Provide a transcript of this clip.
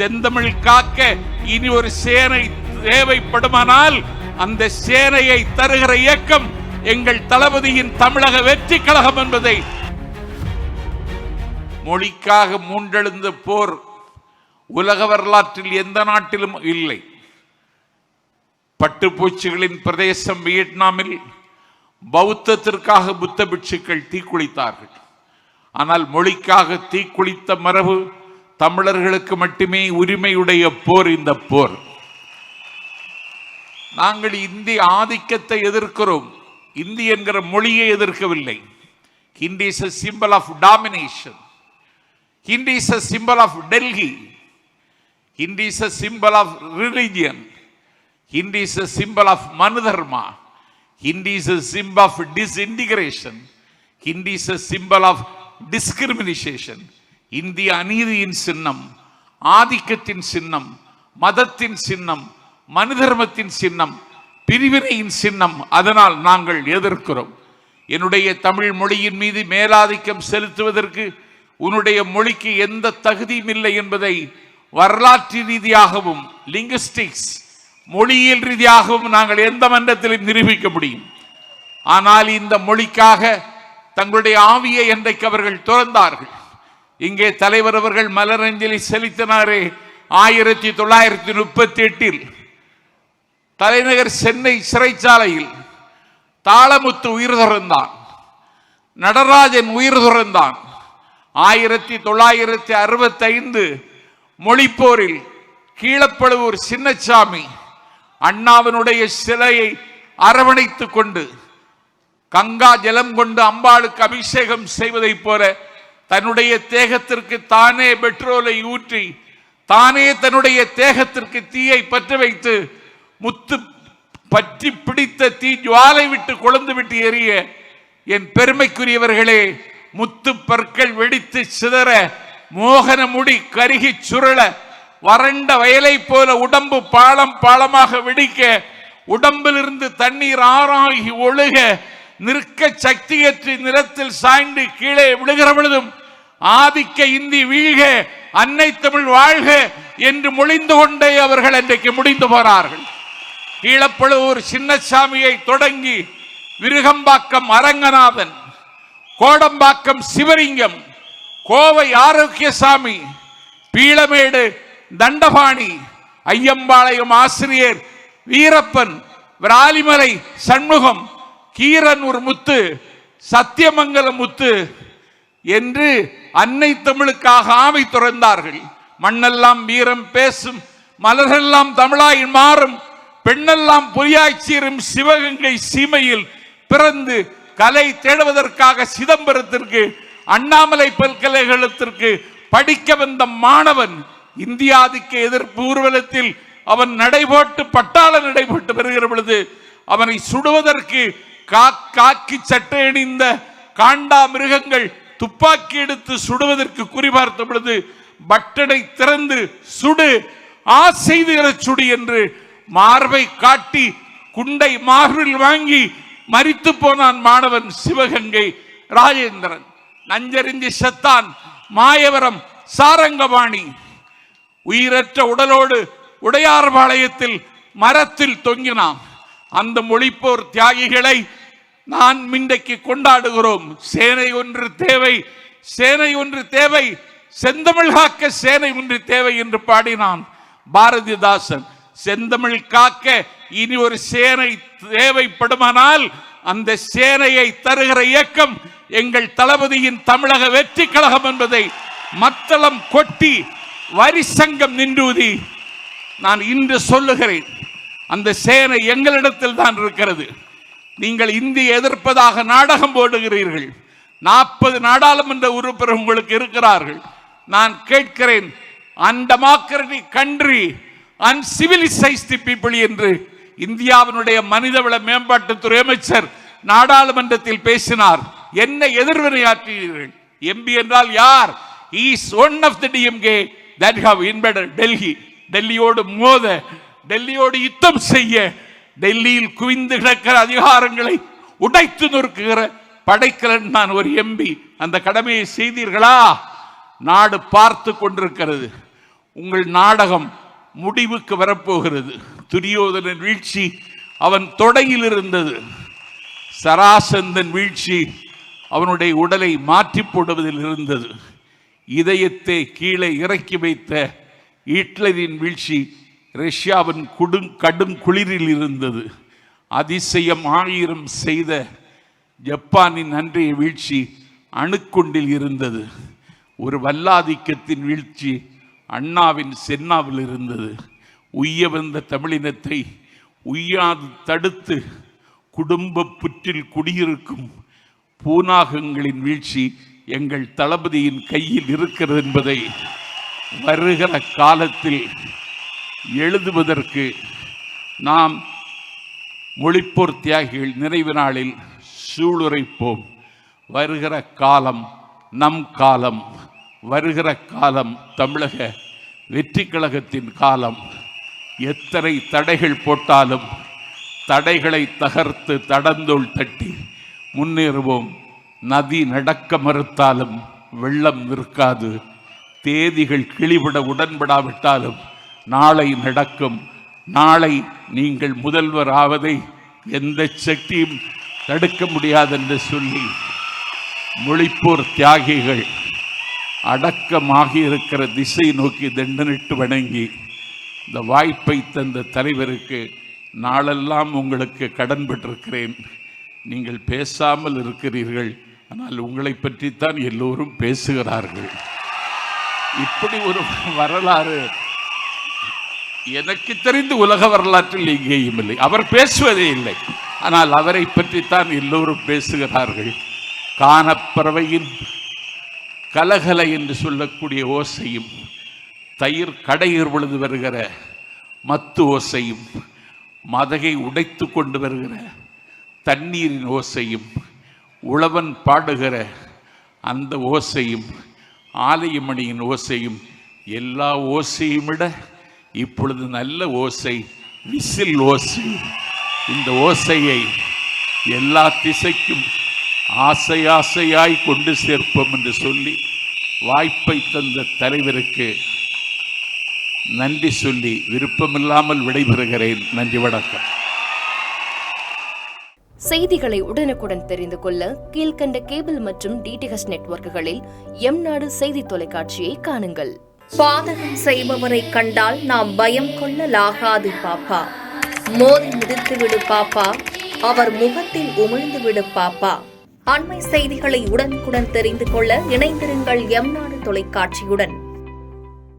செந்தமிழ் காக்க இனி ஒரு சேனை தேவைப்படுமானால் அந்த சேனையை தருகிற இயக்கம் எங்கள் தளபதியின் தமிழக வெற்றி கழகம் என்பதை. மொழிக்காக மூண்டெழுந்த போர் உலக வரலாற்றில் எந்த நாட்டிலும் இல்லை. பட்டுப்பூச்சிகளின் பிரதேசம் வியட்நாமில் பௌத்தத்திற்காக புத்த பிட்சுக்கள் தீக்குளித்தார்கள். ஆனால் மொழிக்காக தீக்குளித்த மரபு தமிழர்களுக்கு மட்டுமே உரிமையுடைய போர் இந்த போர். நாங்கள் இந்திய ஆதிக்கத்தை எதிர்க்கிறோம், இந்தி என்கிற மொழியை எதிர்க்கவில்லை. Hindi is a symbol of domination. Hindi is a symbol of Delhi. Hindi is a symbol of religion. Hindi is a symbol of Manudharma. Hindi is a symbol of disintegration. Hindi is a symbol of discrimination. இந்திய அநீதியின் சின்னம், ஆதிக்கத்தின் சின்னம், மதத்தின் சின்னம், மனுதர்மத்தின் சின்னம், பிரிவினையின் சின்னம். அதனால் நாங்கள் எதிர்க்கிறோம். என்னுடைய தமிழ் மொழியின் மீது மேலாதிக்கம் செலுத்துவதற்கு உன்னுடைய மொழிக்கு எந்த தகுதியும் இல்லை என்பதை வரலாற்று ரீதியாகவும் லிங்குஸ்டிக்ஸ் மொழியியல் ரீதியாகவும் நாங்கள் எந்த மன்றத்திலும் நிரூபிக்க முடியும். ஆனால் இந்த மொழிக்காக தங்களுடைய ஆவியை என்றைக்கு அவர்கள் துறந்தார்கள். இங்கே தலைவர் அவர்கள் மலரஞ்சலி செலுத்தினாரே 1938 தலைநகர் சென்னை சிறைச்சாலையில் தாளமுத்து உயிர் துறந்தான், நடராஜன் உயிர் துறந்தான். 1965 மொழிப்போரில் கீழப்பழுவூர் சின்னசாமி அண்ணாவினுடைய சிலையை அரவணைத்துக் கொண்டு கங்கா ஜலம் கொண்டு அம்பாளுக்கு அபிஷேகம் செய்வதைப் போல தன்னுடைய தேகத்திற்கு தானே பெட்ரோலை ஊற்றி தானே தன்னுடைய தேகத்திற்கு தீயை பற்ற வைத்து முத்து பற்றி பிடித்த தீ ஜுவாலை விட்டு கொழுந்து விட்டு எரிய என் பெருமைக்குரியவர்களே, முத்து பற்கள் வெடித்து சிதற, மோகன முடி கருகி சுருள, வறண்ட வயலை போல உடம்பு பாலம் பாலமாக வெடிக்க, உடம்பிலிருந்து தண்ணீர் ஆறாகி ஒழுக, நிற்க சக்தியற்று நிலத்தில் சாய்ந்து கீழே விழுகிற பொழுதும் ஆதிக்க இந்தி வீழ்க, அன்னை தமிழ் வாழ்க என்று மொழிந்து கொண்டே அவர்கள் அன்றைக்கு முடிந்து போனார்கள். கீழப்பழுவூர் சின்னசாமியை தொடங்கி விருகம்பாக்கம் அரங்கநாதன், கோடம்பாக்கம் சிவலிங்கம், கோவை ஆரோக்கியசாமி, பீளமேடு தண்டபாணி, ஐயம்பாளையம் ஆசிரியர் வீரப்பன், விராலிமலை சண்முகம், கீரனூர் முத்து, சத்தியமங்கலம் முத்து என்று அன்னை தமிழுக்காக ஆவி துறந்தார்கள். மண்ணெல்லாம் வீரம் பேசும், மலரெல்லாம் தமிழாய் மாறும், பெண்ணெல்லாம் பொய்யாய்ச்சீரும் சிவகங்கை சீமையில் பிறந்து கலை தேடுவதற்காக சிதம்பரத்திற்கு அண்ணாமலை பல்கலைக்கழகத்திற்கு படிக்க வந்த மாணவன் இந்தியாதிக்க எதிர்ப்பு ஊர்வலத்தில் அவன் நடைபோட்டு பட்டாள நடைபோட்டு வருகிற பொழுது அவனை சுடுவதற்கு காக்கி சட்டை அணிந்த காண்டா மிருகங்கள் துப்பாக்கி எடுத்து சுடுவதற்கு குறிபார்த்த பொழுது பட்டனை திறந்து சுடு, ஆசெய்து சுடு என்று மார்பை காட்டி குண்டை மார்பில் வாங்கி மரித்து போனான் மாணவன் சிவகங்கை ராஜேந்திரன். நஞ்சறிந்தி செத்தான் மாயவரம் சாரங்கபாணி. உயிரற்ற உடலோடு உடையார்பாளையத்தில் மரத்தில் தொங்கினான். அந்த மொழிப்போர் தியாகிகளை நான் இன்றைக்கு கொண்டாடுகிறோம். சேனை ஒன்று தேவை, சேனை ஒன்று தேவை, செந்தமிழ் காக்க சேனை ஒன்று தேவை என்று பாடினான் பாரதிதாசன். செந்தமிழ் காக்க இனி ஒரு சேனை தேவைப்படுமானால் அந்த சேனையை தருகிற இயக்கம் எங்கள் தளபதியின் தமிழக வெற்றி கழகம் என்பதை மத்தளம் கொட்டி வரி சங்கம் நின்றூதி நான் இன்று சொல்லுகிறேன். அந்த சேனை எங்களிடத்தில் தான் இருக்கிறது. நீங்கள் இந்திய எதிர்ப்பதாக நாடகம் போடுகிறீர்கள். 40 நாடாளுமன்ற உறுப்பினர் உங்களுக்கு இருக்கிறார்கள். நான் கேட்கிறேன், அன்டெமோக்ராட்டிக் கண்ட்ரி, அன்சிவிலைஸ்டு பீப்புள் என்று இந்தியாவினுடைய மனிதவள மேம்பாட்டுத்துறை அமைச்சர் நாடாளுமன்றத்தில் பேசினார். என்ன எதிர்வினையாற்றுகிறீர்கள்? எம்பி என்றால் யார்? He is one of the DMK that have invaded Delhi. டெல்லியோடு மோத, டெல்லியோடு யுத்தம் செய்ய, டெல்லியில் குவிந்து கிடக்கிற அதிகாரங்களை உடைத்து நொறுக்குகிற படைக்கலன் நான் ஒரு எம்பி. அந்த கடமையை செய்தீர்களா? நாடு பார்த்து கொண்டிருக்கிறது. உங்கள் நாடகம் முடிவுக்கு வரப்போகிறது. துரியோதனன் வீழ்ச்சி அவன் தொடையில் இருந்தது. சராசந்தன் வீழ்ச்சி அவனுடைய உடலை மாற்றி போடுவதில் இருந்தது. இதயத்தை கீழே இறக்கி வைத்த ஹிட்லரின் வீழ்ச்சி ரஷ்யாவின் கடும் குளிரில் இருந்தது. அதிசயம் 1000 செய்த ஜப்பானின் அன்றைய வீழ்ச்சி அணுக்குண்டில் இருந்தது. ஒரு வல்லாதிக்கத்தின் வீழ்ச்சி அண்ணாவின் சென்னாவில் இருந்தது. உய்ய வந்த தமிழினத்தை உய்யாது தடுத்து குடும்ப புற்றில் குடியிருக்கும் பூனாகங்களின் வீழ்ச்சி எங்கள் தளபதியின் கையில் இருக்கிறது என்பதை வருகிற காலத்தில் எழுதுவதற்கு நாம் மொழிப்போர் தியாகிகள் நினைவு நாளில் சூளுரைப்போம். வருகிற காலம் நம் காலம். வருகிற காலம் தமிழக வெற்றி கழகத்தின் காலம். எத்தனை தடைகள் போட்டாலும் தடைகளை தகர்த்து தடந்தோள் தட்டி முன்னேறுவோம். நதி நடக்க மறுத்தாலும் வெள்ளம் நிற்காது. தேதிகள் கிளிவிட உடன்படாவிட்டாலும் நாளை நடக்கும். நாளை நீங்கள் முதல்வர் ஆவதை எந்த சக்தியும் தடுக்க முடியாது என்று சொல்லி மொழிப்போர் தியாகிகள் அடக்கமாகி இருக்கிற திசை நோக்கி தண்டனிட்டு வணங்கி இந்த வாய்ப்பை தந்த தலைவருக்கு நாளெல்லாம் உங்களுக்கு கடன் பெற்றிருக்கிறேன். நீங்கள் பேசாமல் இருக்கிறீர்கள், ஆனால் உங்களை பற்றித்தான் எல்லோரும் பேசுகிறார்கள். இப்படி ஒரு வரலாறு எனக்கு தெரிந்து உலக வரலாற்றில் எங்கேயும் இல்லை. அவர் பேசுவதே இல்லை, ஆனால் அவரை பற்றித்தான் எல்லோரும் பேசுகிறார்கள். கானப்பறவையின் கலகலை என்று சொல்லக்கூடிய ஓசையும், தயிர் கடையர் பொழுது வருகிற மத்து ஓசையும், மதகை உடைத்து கொண்டு வருகிற தண்ணீரின் ஓசையும், உழவன் பாடுகிற அந்த ஓசையும், ஆலயமணியின் ஓசையும், எல்லா ஓசையும் விட இப்பொழுது நல்ல ஓசை விசில் ஓசை. இந்த ஓசையை எல்லா திசைக்கும் ஆசை ஆசையாய் கொண்டு சேர்ப்போம் என்று சொல்லி வாய்ப்பை தந்த தலைவருக்கு நன்றி சொல்லி விருப்பமில்லாமல் விடைபெறுகிறேன். நன்றி, வணக்கம். செய்திகளை உடனுக்குடன் தெரிந்து கொள்ள கீழ்கண்ட கேபிள் மற்றும் டிடிஹெச் நெட்வொர்க்குகளில் எம்நாடு செய்தி தொலைக்காட்சியை காணுங்கள். பாதகம் செய்பவரை கண்டால் நாம் பயம் கொள்ளலாகாது பாப்பா. மோதி மிதித்துவிடு பாப்பா, அவர் முகத்தில் உமிழ்ந்து விடு பாப்பா. அண்மை செய்திகளை உடனுக்குடன் தெரிந்து கொள்ள இணைந்திருங்கள் எம்நாடு தொலைக்காட்சியுடன்.